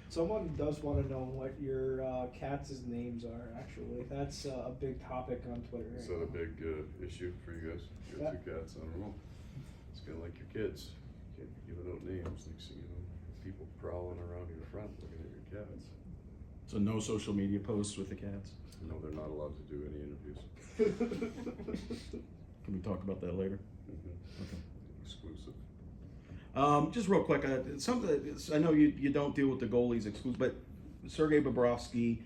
Someone does want to know what your cats' names are, actually. That's a big topic on Twitter. Is that a big issue for you guys? You got 2 cats, I don't know. It's kind of like your kids. You can't be giving out names. Next thing you know, people prowling around your front looking at your cats. So no social media posts with the cats? No, they're not allowed to do any interviews. Can we talk about that later? Mm-hmm. Okay. Exclusive. Just real quick, I know you don't deal with the goalies exclusive, but Sergei Bobrovsky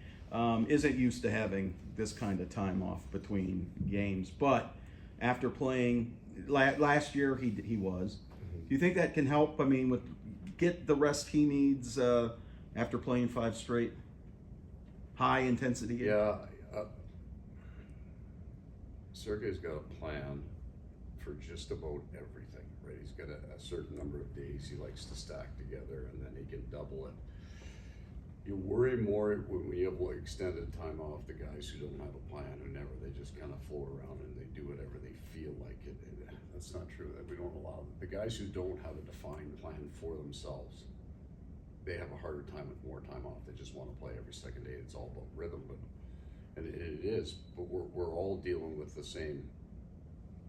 isn't used to having this kind of time off between games. But after playing last year, he was. Mm-hmm. Do you think that can help? I mean, get the rest he needs after playing 5 straight high intensity games? Yeah. Sergei's got a plan for just about everything, right? He's got a certain number of days he likes to stack together, and then he can double it. You worry more when you have extended time off, the guys who don't have a plan, they just kind of float around and they do whatever they feel like it. That's not true. That we don't allow them. The guys who don't have a defined plan for themselves, they have a harder time with more time off. They just want to play every second day. It's all about rhythm, and it is. But we're all dealing with the same.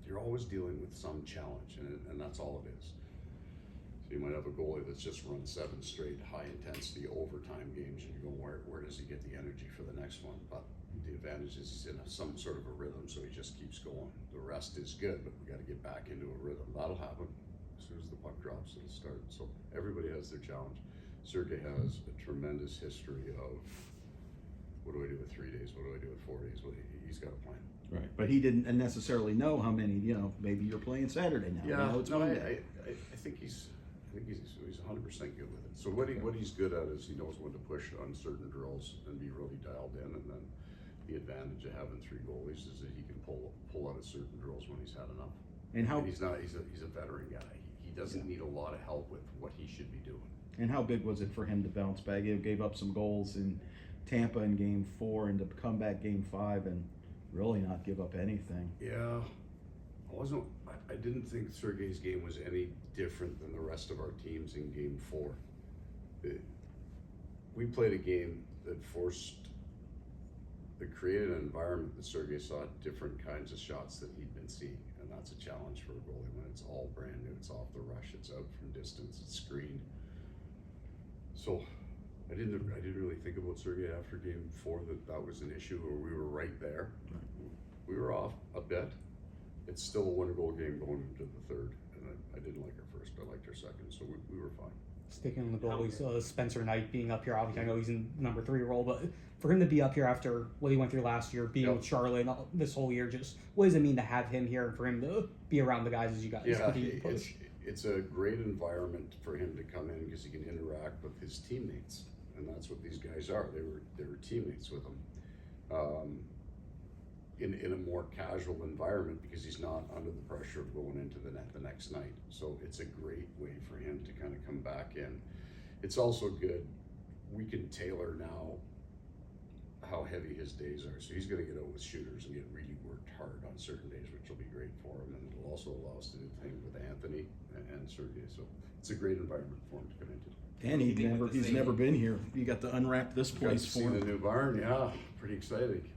You're always dealing with some challenge, and that's all it is. So you might have a goalie that's just run 7 straight high intensity overtime games, and you go, where does he get the energy for the next one? But the advantage is he's in some sort of a rhythm, so he just keeps going. The rest is good, but we got to get back into a rhythm. That'll happen as soon as the puck drops. It'll start. So everybody has their challenge. Sergei has a tremendous history of what do I do with 3 days? What do I do with 4 days? Well, he's got a plan. Right, but he didn't necessarily know how many. Maybe you're playing Saturday now. Yeah, it's Monday. I think he's 100% good with it. So what he's good at is he knows when to push on certain drills and be really dialed in. And then the advantage of having 3 goalies is that he can pull out of certain drills when he's had enough. And he's a veteran guy. He doesn't need a lot of help with what he should be doing. And how big was it for him to bounce back? He gave up some goals in Tampa in Game 4 and to come back Game 5 and really not give up anything. Yeah, I didn't think Sergei's game was any different than the rest of our teams in Game 4. We played a game that created an environment that Sergei saw different kinds of shots that he'd been seeing, and that's a challenge for a goalie when it's all brand new. It's off the rush, it's out from distance, it's screened. So I didn't really think about Sergei after Game 4 that was an issue, or we were right there. We were off a bit. It's still a 1-goal game going into the 3rd, and I didn't like our first. I liked our second, so we were fine. Sticking on the goalies, Spencer Knight being up here, obviously I know he's in number 3 role, but for him to be up here after what he went through last year, being with Charlotte this whole year, just what does it mean to have him here and for him to be around the guys as you guys continue to push? It's a great environment for him to come in because he can interact with his teammates, and that's what these guys are. They were teammates with him. In a more casual environment because he's not under the pressure of going into the net the next night. So it's a great way for him to kind of come back in. It's also good, we can tailor now how heavy his days are. So he's gonna get out with shooters and get really worked hard on certain days, which will be great for him. And it'll also allow us to do things with Anthony and Sergei. So it's a great environment for him to come into. And he's never been here. You got to unwrap this place for him. The new barn, yeah, pretty exciting.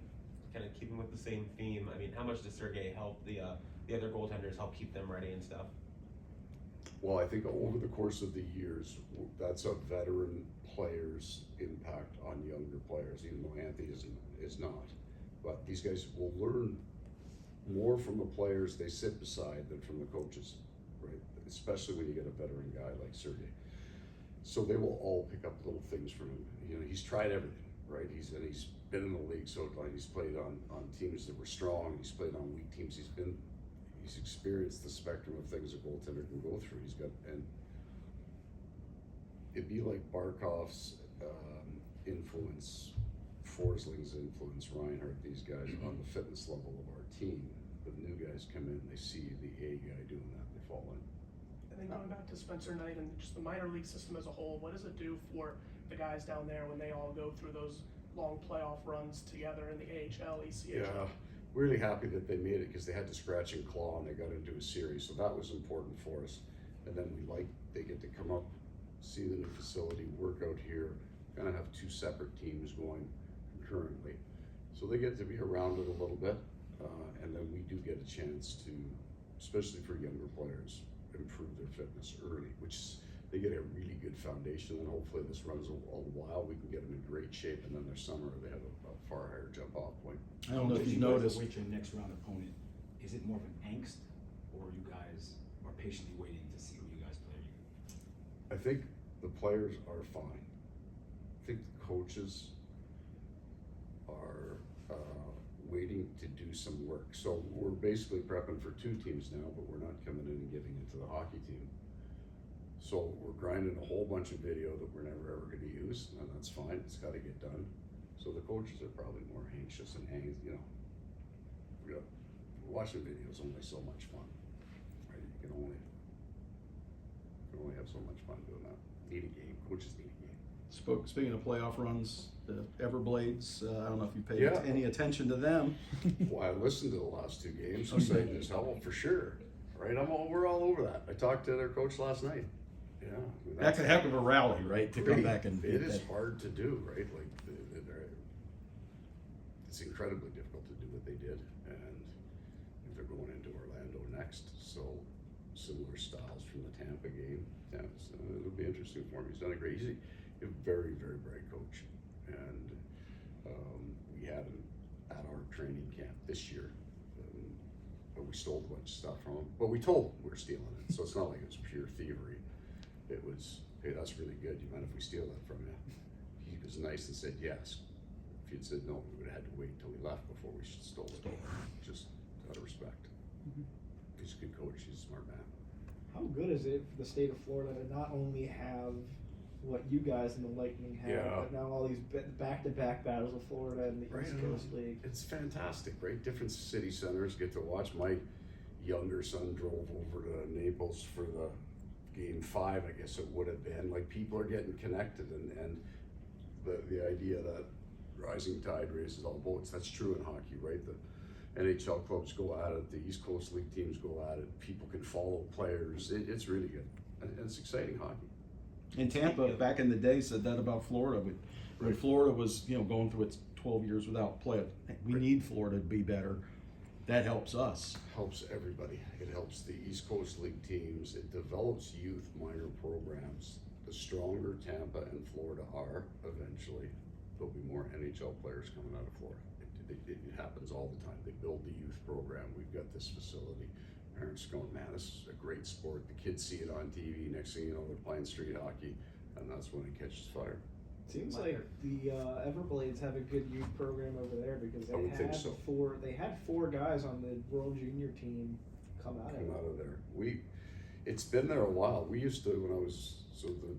Kind of keeping with the same theme, I mean, how much does Sergei help the other goaltenders, help keep them ready and stuff? Well, I think over the course of the years, that's a veteran player's impact on younger players, even though Anthony is not. But these guys will learn more from the players they sit beside than from the coaches, right? Especially when you get a veteran guy like Sergei. So they will all pick up little things from him. He's tried everything, right? He's been in the league so long. He's played on teams that were strong. He's played on weak teams. He's experienced the spectrum of things a goaltender can go through. And it'd be like Barkov's influence, Forsling's influence, Reinhardt, these guys on the fitness level of our team. The new guys come in, they see the A guy doing that, they fall in. And then going back to Spencer Knight and just the minor league system as a whole, what does it do for the guys down there when they all go through those long playoff runs together in the AHL, ECHL? Yeah, really happy that they made it because they had to scratch and claw and they got into a series, so that was important for us. And then they get to come up, see the new facility, work out here, kind of have two separate teams going concurrently. So they get to be around it a little bit, and then we do get a chance to, especially for younger players, improve their fitness early, which is, they get a really good foundation, and hopefully this runs a while, we can get them in great shape, and then their summer they have a far higher jump off point. I don't know if As you've you guys noticed. await your next round opponent, is it more of an angst, or you guys are patiently waiting to see who you guys play? I think the players are fine. I think the coaches are waiting to do some work. So we're basically prepping for two teams now, but we're not coming in and giving it to the hockey team. So we're grinding a whole bunch of video that we're never ever going to use, and that's fine. It's got to get done. So the coaches are probably more anxious and watching video is only so much fun, right? You can only have so much fun doing that. Need a game. Coaches need a game. Speaking of playoff runs, the Everblades, I don't know if you paid Yeah. any attention to them. Well, I listened to the last two games. Oh, I'm you saying did? this hell for sure, right? We're all over that. I talked to their coach last night. Yeah, I mean, That's a heck of a rally, right? To come Right. back and It is hard to do, right? Like it's incredibly difficult to do what they did, and they're going into Orlando next, so similar styles from the Tampa game. Yeah, so it'll be interesting for him. He's done a great. He's a very, very bright coach, and we had him at our training camp this year. But we stole a bunch of stuff from him. But we told him we were stealing it, so it's not like it was pure thievery. It was, hey, that's really good. You mind if we steal that from you? He was nice and said yes. If you'd said no, we would have had to wait until we left before we stole it. Just out of respect. He's a good coach. He's a smart man. How good is it for the state of Florida to not only have what you guys in the Lightning have, Yeah. but now all these back-to-back battles of Florida and the Right, East I know. Coast League? It's fantastic, right? Different city centers get to watch. My younger son drove over to Naples for the game 5, I guess it would have been. Like, people are getting connected, and the idea that rising tide raises all boats, that's true in hockey, right? The NHL clubs go at it, the East Coast League teams go at it, people can follow players. It's really good, and it's exciting hockey. And Tampa, back in the day, said that about Florida. But when Florida was, going through its 12 years without play, we need Florida to be better. That helps us. Helps everybody. It helps the East Coast League teams. It develops youth minor programs. The stronger Tampa and Florida are, eventually, there'll be more NHL players coming out of Florida. It happens all the time. They build the youth program. We've got this facility. Parents are going, man, this is a great sport. The kids see it on TV. Next thing you know, they're playing street hockey, and that's when it catches fire. Seems like the Everblades have a good youth program over there because I would think so. they had 4 guys on the World Junior team come out of it. There. It's been there a while. We used to, when I was, the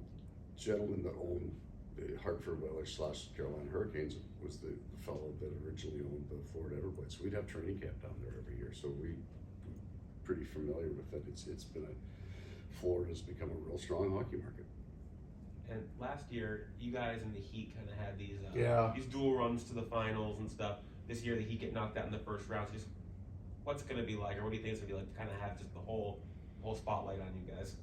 gentleman that owned the Hartford Whalers / Carolina Hurricanes was the fellow that originally owned the Florida Everblades. So we'd have training camp down there every year, so we're pretty familiar with it. Florida's become a real strong hockey market. And last year, you guys and the Heat kind of had these Yeah. these dual runs to the finals and stuff. This year, the Heat get knocked out in the first round. So just what's it going to be like, or what do you think it's going to be like to kind of have just the whole spotlight on you guys?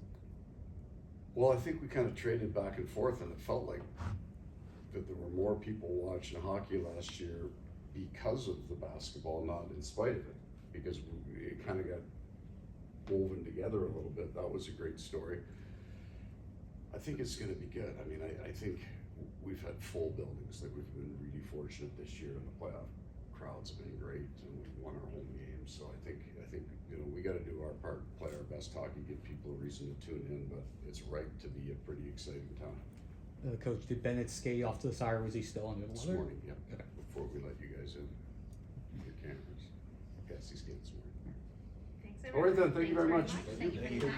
Well, I think we kind of traded back and forth, and it felt like that there were more people watching hockey last year because of the basketball, not in spite of it, because it kind of got woven together a little bit. That was a great story. I think it's going to be good. I mean, I think we've had full buildings. That we've been really fortunate this year, and the playoff crowds have been great, and we've won our home games. So I think we got to do our part, play our best hockey, give people a reason to tune in. But it's ripe to be a pretty exciting time. Coach, did Bennett skate off to the side, or was he still under the This weather? morning, yeah. Okay. Before we let you guys in, the cameras. Yes, he's getting this morning. Thanks, All right then, everyone. thank you very Thanks much. Thank you for your time.